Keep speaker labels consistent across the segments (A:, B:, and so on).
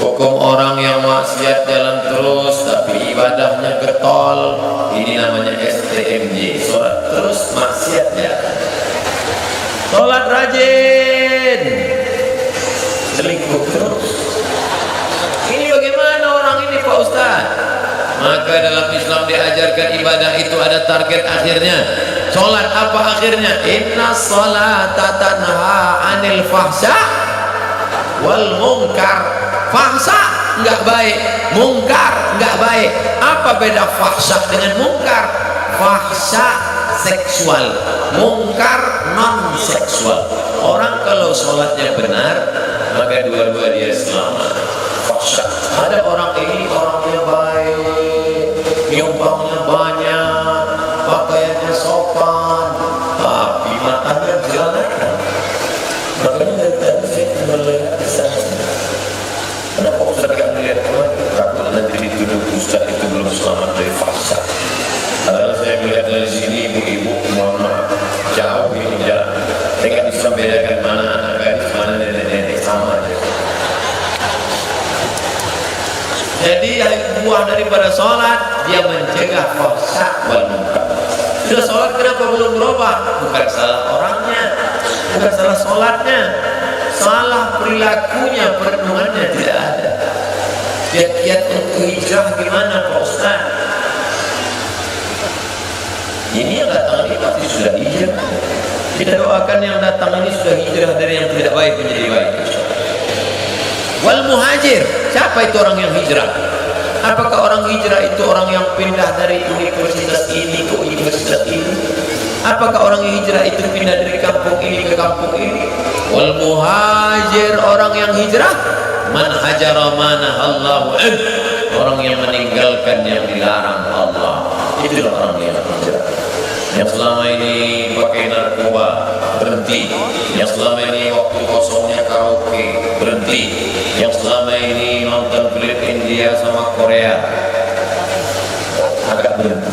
A: Hukum orang yang maksiat jalan terus tapi ibadahnya getol, ini namanya STMJ, sholat terus maksiat jalan. Sholat rajin, selingkuh terus. Ini bagaimana orang ini Pak Ustaz? Maka dalam Islam diajarkan ibadah itu ada target akhirnya. Sholat apa akhirnya? Inna sholata tanha anil fahsya wal munkar. Fahsya enggak baik, mungkar enggak baik. Apa beda fahsya dengan mungkar? Fahsya seksual, mungkar non seksual. Orang kalau sholatnya benar, maka dua-dua dia selamat. Fahsya. Ada orang ini orangnya baik, nyumbangnya banyak, pakaiannya sopan, tapi matanya jelek. Makanya dari tadi saya melihat di sana. Kenapa Ustaz gak melihat takut nanti dituduh Ustaz itu belum selamat dari fahsya. Padahal saya melihat dari sini ibu-ibu mama jauh ini jalan. Saya gak bisa membedakan mana anak gadis, mana nenek-nenek, sama aja. Jadi buah daripada sholat dia mencegah fahsya wal munkar. Sudah sholat kenapa belum berubah? Bukan salah orangnya, bukan salah sholatnya, salah perilakunya, perenungannya tidak ada. Kiat-kiat untuk hijrah gimana Pak Ustaz? Ini yang datang ini pasti sudah hijrah. Kita doakan yang datang ini sudah hijrah dari yang tidak baik menjadi baik. Wal muhajir, siapa itu orang yang hijrah? Apakah orang hijrah itu orang yang pindah dari universitas ini ke universitas ini? Apakah orang yang hijrah itu pindah dari kampung ini ke kampung ini? Wal muhajir, orang yang hijrah, man hajara manahallahu an, orang yang meninggalkan yang dilarang Allah. Itulah orang yang hijrah. Yang selama ini pakai narkoba, berhenti. Yang selama ini waktu kosongnya karaoke, berhenti. Yang selama ini nonton film India sama Korea, agak berhenti.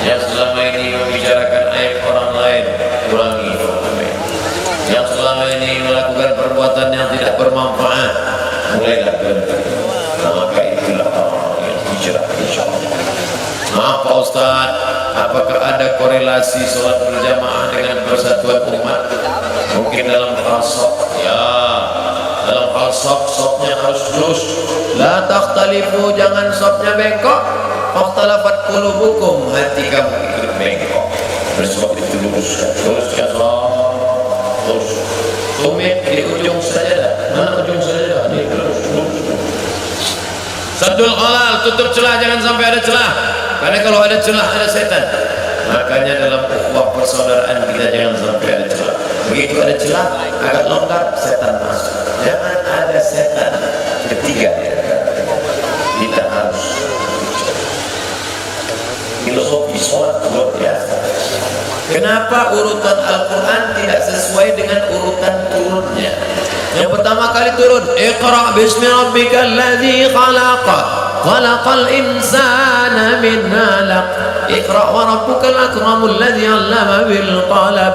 A: Yang selama ini membicarakan aib orang lain, kurangi. Yang selama ini melakukan perbuatan yang tidak bermanfaat, mulailah berhenti. Maka itulah orang yang hijrah, insyaallah. Maaf Pak Ustaz, apakah ada korelasi sholat berjamaah dengan persatuan umat? Mungkin dalam hal sok, ya, dalam hal sopnya harus lurus. La takhtalifu, jangan sopnya bengkok. Fakhtalafat qulubukum, hati kamu ikut bengkok. Bersebab itu luruskan terus. Tumit di ujung sajadah. Mana ujung sajadah? Ini lurus. Saddul khalal, tutup celah, jangan sampai ada celah. Karena kalau ada celah ada setan. Makanya dalam ukhuwah persaudaraan kita jangan sampai ada celah. Begitu ada celah agak longgar, setan masuk. Jangan ada setan ketiga. Kita harus filosofi sholat luar biasa. Kenapa urutan Al-Quran tidak sesuai dengan urutan turunnya? Yang pertama kali turun, Iqra bismi rabbikal ladzi khalaqa, khalaqal insana min 'alaq. Iqra wa rabbukal akramul ladzi 'allama bil qalam,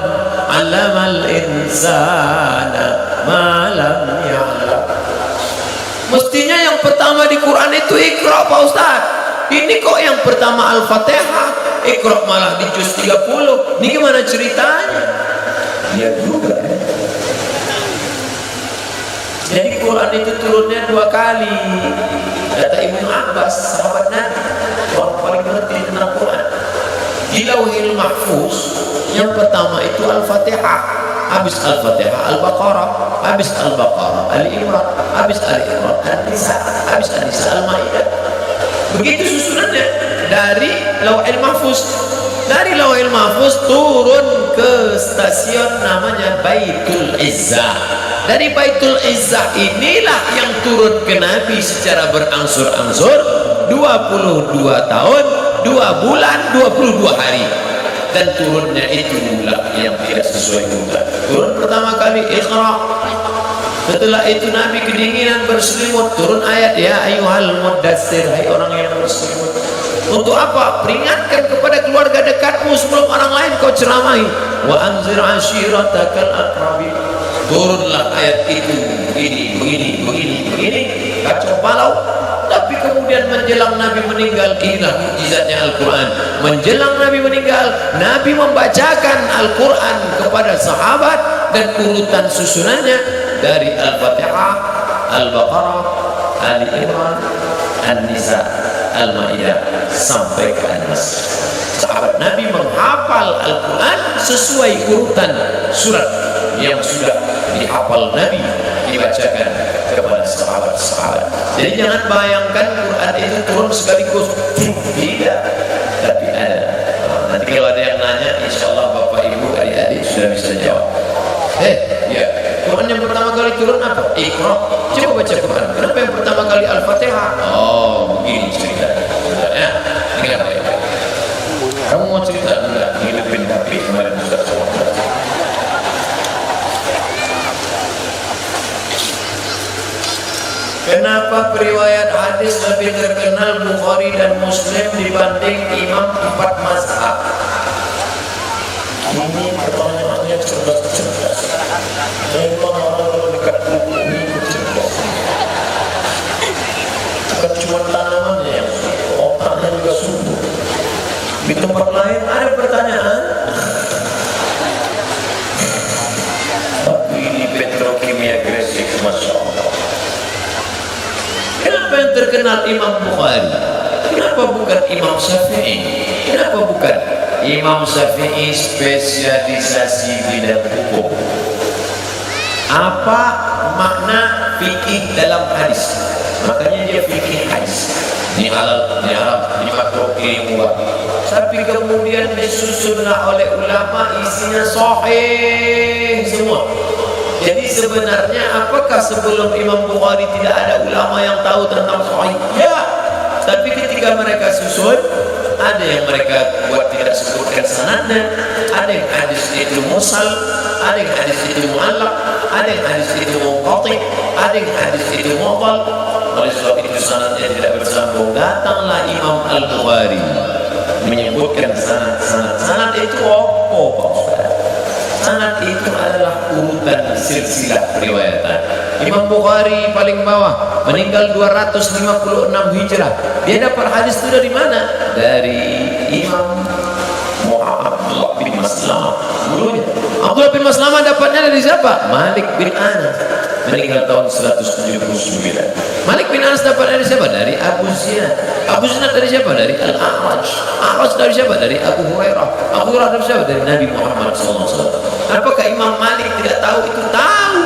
A: 'allamal insana ma lam ya'lam. Mestinya yang pertama di Quran itu Iqra Pak Ustaz. Ini kok yang pertama Al-Fatihah, Iqra malah di juz 30. Ini gimana ceritanya? Ya juga ya. Jadi Quran itu turunnya 2 kali. Kata Ibnu Abbas, sahabat Nabi, orang paling mengerti tentang Quran. Di Lauhil Mahfuz yang pertama itu Al-Fatihah, habis Al-Fatihah Al-Baqarah, habis Al-Baqarah Ali Imran, habis Ali Imran An-Nisa, habis An-Nisa Al-Maidah. Begitu susunannya dari Lauhil Mahfuz. Dari Lauhil Mahfuz turun ke stasiun namanya Baitul Izzah. Dari Baitul Izzah inilah yang turun ke Nabi secara berangsur-angsur 22 tahun, 2 bulan, 22 hari. Dan turunnya itu bulan yang tidak sesuai bulan. Turun pertama kali Iqra. Setelah itu Nabi kedinginan berselimut, turun ayat ya ayyuhal muddatsir, hai orang yang berselimut. Untuk apa? Peringatkan kepada keluarga dekatmu sebelum orang lain kau ceramahi. Wa anzir ashiratakal aqrabin. Turunlah ayat itu, begini, kacau balau. Tapi kemudian menjelang Nabi meninggal, inilah mukjizatnya Al-Quran. Menjelang Nabi meninggal, Nabi membacakan Al-Quran kepada sahabat, dan urutan susunannya dari Al-Fatihah, Al-Baqarah, Ali Imran, An-Nisa, Al-Ma'idah sampai ke An-Nas. Sahabat Nabi menghafal Al-Quran sesuai urutan surat yang sudah dihafal Nabi, dibacakan kepada sahabat-sahabat. Jadi jangan bayangkan Quran itu turun sekaligus, tidak. Tapi ada. Nanti kalau ada yang nanya, insya Allah Bapak Ibu adik-adik sudah bisa jawab. Ya, Quran yang pertama kali turun apa? Iqra. Coba baca Quran. Kenapa yang pertama kali Al-Fatihah? Oh, begini cerita. Ya, dengar ya. Kamu mau cerita enggak? Ngidupin tapi kemarin sudah semua. Kenapa periwayat hadis lebih terkenal Bukhari dan Muslim dibanding imam 4 mazhab? Ini pertanyaannya cerdas-cerdas. Memang orang dekat buku ini cerdas. Bukan cuma tanamannya yang otaknya juga sungguh. Di tempat lain ada pertanyaan, tapi di Petrokimia Gresik, Masya Allah. Kenapa yang terkenal Imam Bukhari? Kenapa bukan Imam Syafi'i? Kenapa bukan Imam Syafi'i? Spesialisasi bidang hukum. Apa makna fikih dalam hadis? Makanya dia fikih hadis. Ini halal, ini haram, ini makruh, ini mubah. Tapi kemudian disusunlah oleh ulama, isinya sahih semua. Jadi sebenarnya apakah sebelum Imam Bukhari tidak ada ulama yang tahu tentang sahih? Ya. Tapi ketika mereka susun, ada yang mereka buat tidak sebutkan sanadnya, ada yang hadis itu mursal, ada yang hadis itu mu'allaq, ada yang hadis itu munqati, ada yang hadis itu mu'dhal. Oleh sebab itu sanadnya tidak bersambung. Datanglah Imam Al-Bukhari menyebutkan sanad itu apa, Pak Ustaz? Sanad itu adalah urutan silsilah riwayatan. Imam Bukhari paling bawah, meninggal 256 Hijrah. Dia dapat hadis itu dari mana? Dari Imam Abdullah bin Maslamah. Abdullah bin Maslamah dapatnya dari siapa? Malik bin Anas, meninggal tahun 179. Malik bin Anas dapat dari siapa? Dari Abu Zinad. Abu Zinad dari siapa? Dari Al-A'raj. A'raj dari siapa? Dari Abu Hurairah. Abu Hurairah dari siapa? Dari Nabi Muhammad SAW. Apakah Imam Malik tidak tahu? Itu tahu.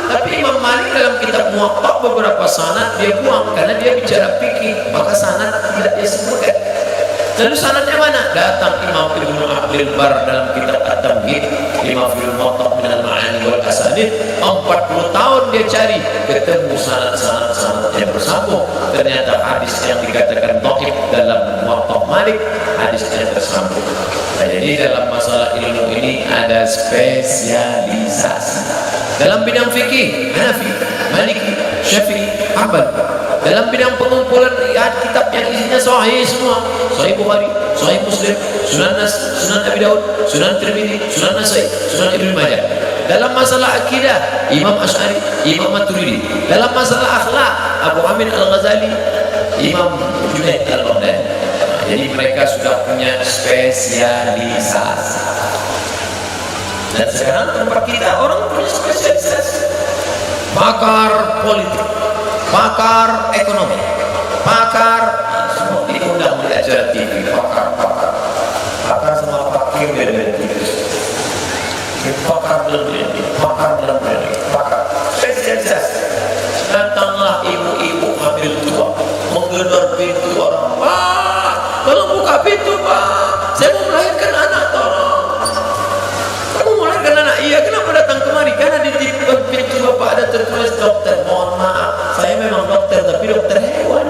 A: Tapi Imam Malik dalam kitab Muwatta beberapa sanad dia buang karena dia bicara fikih, maka sanad tidak dia sebutkan. Lalu sanadnya mana? Datang Imam Ibnu Abdul Bar dalam kitab At-Tamhid, Imam Fil Muwatta min al-Ma'ani wal Asanid. 40 tahun dia cari, ketemu sanad-sanad yang bersambung. Ternyata hadis yang dikatakan dhaif dalam Muwatta Malik, hadisnya tersambung. Nah, jadi dalam masalah ilmu ini ada spesialisasi. Dalam bidang fikih, Hanafi, Maliki, Syafi'i, Hanbali. Dalam bidang pengumpulan kitab yang isinya sahih semua, Sahih Bukhari, Sahih Muslim, Sunan Abi Daud, Sunan Tirmidzi, Sunan Nasai, Sunan Ibnu Majah. Dalam masalah akidah, Imam Asy'ari, Imam Maturidi. Dalam masalah akhlak, Abu Hamid Al-Ghazali, Imam Junaid Al-Baghdadi. Jadi mereka sudah punya spesialisasi. Dan sekarang tempat kita orang punya spesialisasi. Pakar politik, pakar ekonomi, pakar semua diundang di acara TV. Pakar sama fakir beda-beda tipis. Pakar dalam pakar spesialisasi. Datanglah ibu-ibu hamil tua menggedor pintu orang. Pak, tolong buka pintu, Pak. Saya mau melahirkan anak, tolong. Kamu melahirkan anak? Iya. Kenapa datang kemari? Karena di pintu Bapak ada tertulis dokter. Mohon maaf, saya memang dokter, tapi dokter hewan.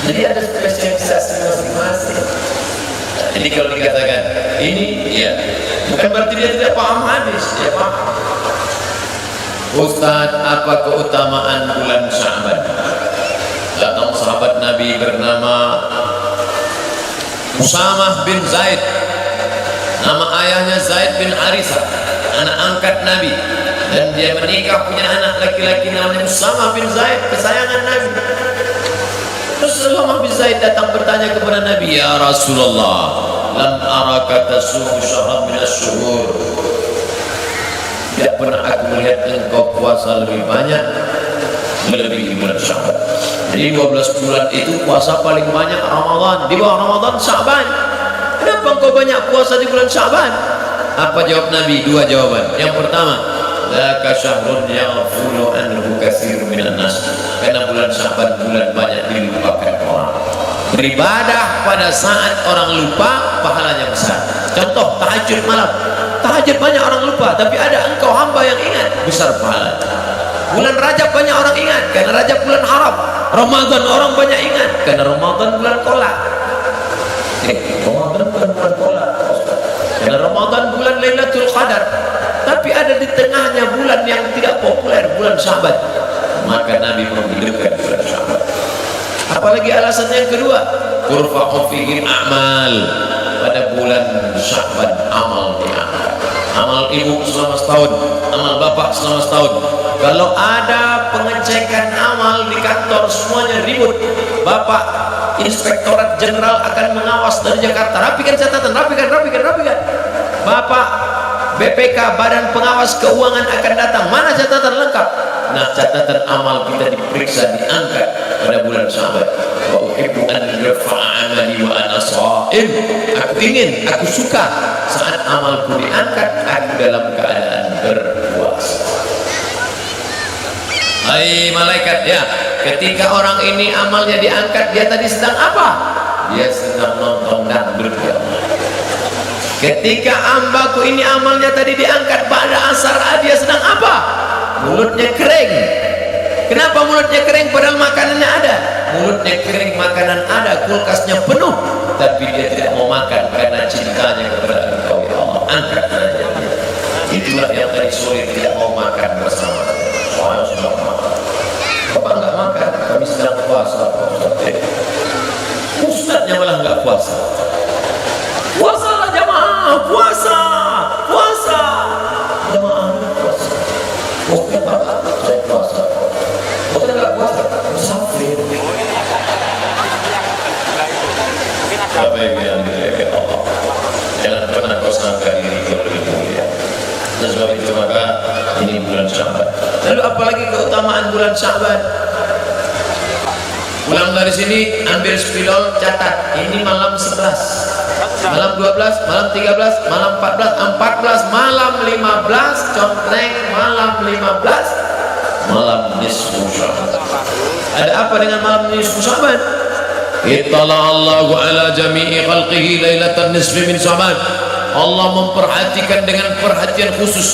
A: Jadi ada spesialisasi masing-masing. Jadi kalau dikatakan ini, ya bukan berarti dia tidak paham hadis, dia paham. Ustaz, apa keutamaan bulan Sya'ban? Datang sahabat Nabi bernama Usamah bin Zaid. Nama ayahnya Zaid bin Harithah, anak angkat Nabi, dan dia menikah punya anak laki-laki namanya Usamah bin Zaid, kesayangan Nabi. Terus Usamah bin Zaid datang bertanya kepada Nabi, ya Rasulullah, lam araka tasumu syahran min asy-syuhur. Tidak pernah aku melihat engkau puasa lebih banyak melebihi bulan Sya'ban. Jadi 12 bulan itu puasa paling banyak Ramadan, di bawah Ramadan Sya'ban. Kenapa engkau banyak puasa di bulan Sya'ban? Apa jawab Nabi? Dua jawaban. Yang pertama, laka syahrun yaghfulu anhu katsirun minan nas. Karena bulan Sya'ban bulan banyak dilupakan orang. Beribadah pada saat orang lupa pahalanya besar. Contoh tahajud malam. Tahajud banyak orang lupa, tapi ada engkau hamba yang ingat, besar pahala. Bulan Rajab banyak orang ingat karena Rajab bulan haram. Ramadan orang banyak ingat karena Ramadan bulan kolak. Ramadan bulan kolak. Karena Ramadan bulan Lailatul Qadar. Tapi ada di tengahnya bulan yang tidak populer, bulan Sya'ban. Maka Nabi menghidupkan bulan Sya'ban. Apalagi alasan yang kedua, turfa'u fihi a'mal. Pada bulan Sya'ban amal diangkat. Amal ibu selama setahun, amal bapak selama setahun. Kalau ada pengecekan amal di kantor semuanya ribut, bapak Inspektorat Jenderal akan mengawas dari Jakarta. Rapikan catatan, rapikan. Bapak BPK Badan Pengawas Keuangan akan datang. Mana catatan lengkap? Nah, catatan amal kita diperiksa, diangkat pada bulan Sya'ban. Wa uhibbu an yurfa'a amali wa ana sha'im. Aku ingin, aku suka saat amalku diangkat, aku dalam keadaan berpuasa. Hai malaikat, ya, ketika orang ini amalnya diangkat, dia tadi sedang apa? Dia sedang nonton dangdut. Ketika hambaku ini amalnya tadi diangkat pada asar, dia sedang apa? Mulutnya kering. Kenapa mulutnya kering padahal makanannya ada? Mulutnya kering, makanan ada, kulkasnya penuh, tapi dia tidak mau makan karena cintanya kepada Engkau ya Allah. Angkat saja. Itulah yang tadi sore tidak mau makan bersama. Soalnya sudah makan. Bapak nggak makan, kami sedang puasa. Ustadznya malah nggak puasa. Puasalah jamaah, puasa. Jamaah puasa. Oke Bapak, saya puasa. Oke nggak puasa, musafir. Bapak yang dimuliakan Allah, jangan pernah kau sangka diri kau lebih mulia. Dan sebab itu maka ini bulan Sya'ban. Lalu apalagi keutamaan bulan Sya'ban? Pulang dari sini ambil spidol, catat. Ini malam 11, malam 12, malam 13, malam 14, malam 15, contreng malam 15, malam nisfu Sya'ban. Ada apa dengan malam nisfu Sya'ban? Ittala Allahu ala jami'i khalqihi lailatan nisfi min Sya'ban. Allah memperhatikan dengan perhatian khusus.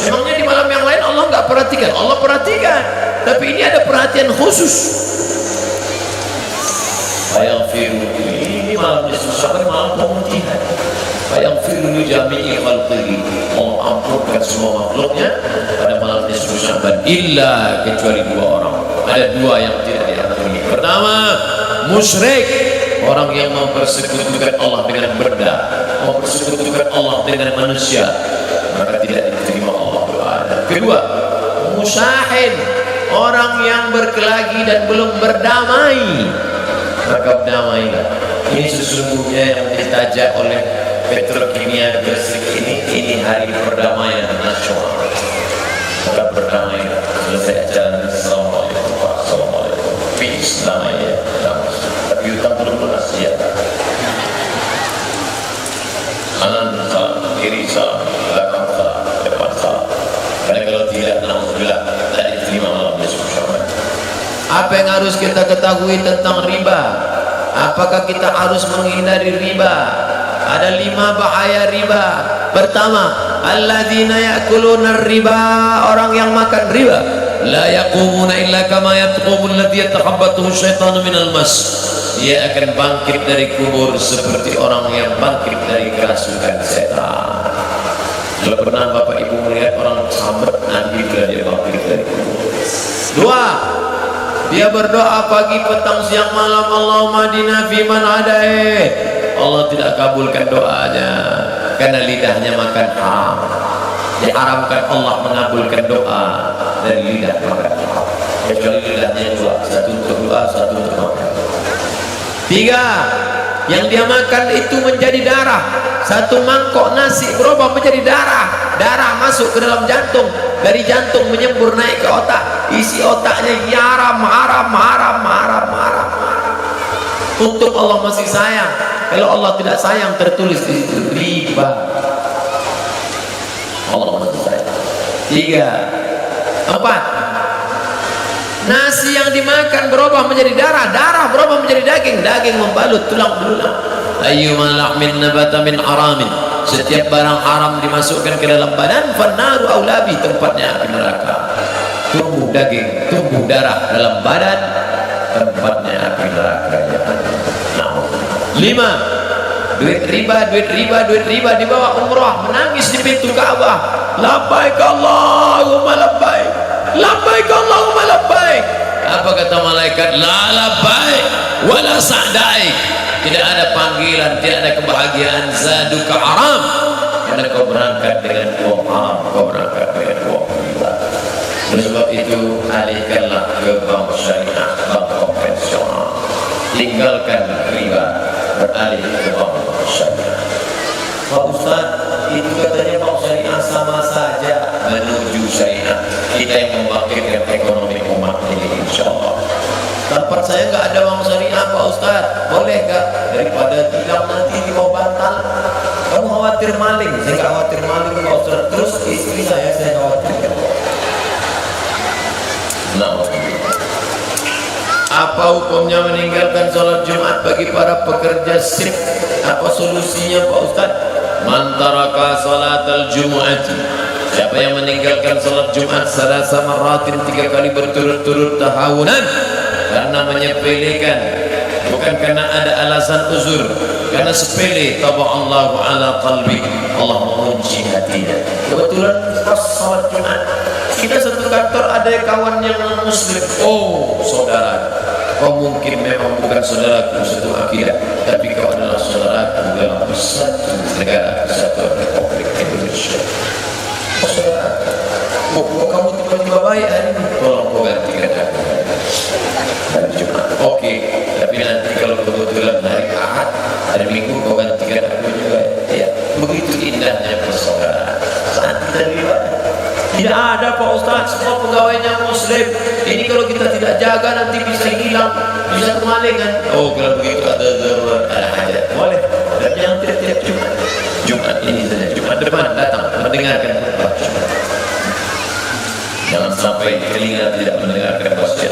A: Memangnya di malam yang lain Allah nggak perhatikan? Allah perhatikan, tapi ini ada perhatian khusus. Fayaghfiru, ini malam nisfu Sya'ban, malam pemutihan. Fayaghfiru jami'i khalqihi, Allah ampunkan semua makhluknya pada malam nisfu Sya'ban, illa kecuali dua orang. Ada dua yang tidak diampuni. Pertama, musyrik, orang yang mempersekutukan Allah dengan benda, mempersekutukan Allah dengan manusia, maka tidak diterima Allah doanya. Kedua, musyahid, orang yang berkelahi dan belum berdamai, maka berdamailah. Ini sesungguhnya yang ditajak oleh Petrokimia Gresik ini hari perdamaian nasional. Maka berdamailah. Selesai acara, assalamualaikum, assalamualaikum, peace, damai ya, damai. Tapi utang belum lunas ya. Kanan salam, kiri salam, belakang salam, depan salam. Karena kalau tidak, alhamdulillah tidak diterima malam nisfu Sya'ban. Apa yang harus kita ketahui tentang riba? Apakah kita harus menghindari riba? Ada 5 bahaya riba. Pertama, alladzina ya'kuluna riba, orang yang makan riba. La yaqumuna illa kama yaqumul ladzi yatakhabbathu syaitanu minal mas. Dia akan bangkit dari kubur seperti orang yang bangkit dari kerasukan setan. Kalau pernah Bapak Ibu melihat orang sambat Nabi bila dia bangkit dari kubur. 2, Dia berdoa pagi, petang, siang, malam, Allahumma hadina fiman hadait. Allah tidak kabulkan doanya karena lidahnya makan haram. Diharamkan Allah mengabulkan doa dari lidah makan haram, kecuali lidahnya dua, satu untuk doa, satu untuk makan. 3, yang dia makan itu menjadi darah. Satu mangkok nasi berubah menjadi darah. Darah masuk ke dalam jantung, dari jantung menyembur naik ke otak. Isi otaknya haram, haram, haram, haram, haram. Untuk Allah masih sayang. Kalau Allah tidak sayang, tertulis di situ riba. Allah masih sayang. 3, 4. Nasi yang dimakan berubah menjadi darah, darah berubah menjadi daging, daging membalut tulang belulang. Ayyuma lahmin nabata min haramin. Setiap barang haram dimasukkan ke dalam badan, fannaru aulabi, tempatnya api neraka. Tumbuh daging, tumbuh darah dalam badan, tempatnya api neraka. 5, duit riba dibawa umrah, menangis di pintu Ka'bah. Labbaik Allahumma labbaik, labbaik Allahumma labbaik. Apa kata malaikat? La labbaik wala sa'daik. Tidak ada panggilan, tidak ada kebahagiaan. Zaduka haram, karena kau berangkat dengan uang haram, kau berangkat dengan uang riba. Oleh sebab itu, alihkanlah ke bank syariah, bank konvensional. Tinggalkan riba, beralih ke bank syariah. Pak Ustaz, itu katanya bank syariah sama saja menuju syariah. Kita yang membangkitkan ekonomi umat ini, insyaAllah. Tempat saya nggak ada bank syariah, Pak Ustaz. Boleh nggak? Daripada tidak nanti di bawah bantal. Kamu khawatir maling? Saya nggak khawatir maling, Pak Ustaz. Terus istri saya khawatir. Nah, apa hukumnya meninggalkan sholat Jumat bagi para pekerja shift? Apa solusinya, Pak Ustaz? Man taraka salatal Jumu'ati, siapa yang meninggalkan sholat Jumat salasa maratin 3 kali berturut-turut tahawunan, karena menyepelekan, bukan karena ada alasan uzur, karena sepele, taballahu ala qalbi, Allah mengunci hatinya. Kebetulan pas sholat Jumat kita satu kantor ada kawan yang muslim. Oh saudara, kau mungkin memang bukan saudaraku satu akidah, tapi kau adalah saudaraku dalam bersatu negara kesatuan Republik Indonesia. Oh saudara, kok kamu tiba-tiba baik hari ini? Tolong kau gantikan aku hari Jumat. Oke, tapi nanti kalau kebetulan hari Ahad, hari Minggu kau gantikan aku juga. Ya, begitu indahnya persaudaraan saat kita beribadah. Tidak ada, Pak Ustaz, semua pegawainya muslim. Ini kalau kita tidak jaga nanti bisa hilang, bisa kemalingan. Oh, kalau begitu ada darurat, ada hajat, boleh. Dan yang tiap-tiap Jumat ini saja, Jumat depan datang mendengarkan khutbah Jumat. Jangan sampai telinga tidak mendengarkan wasiat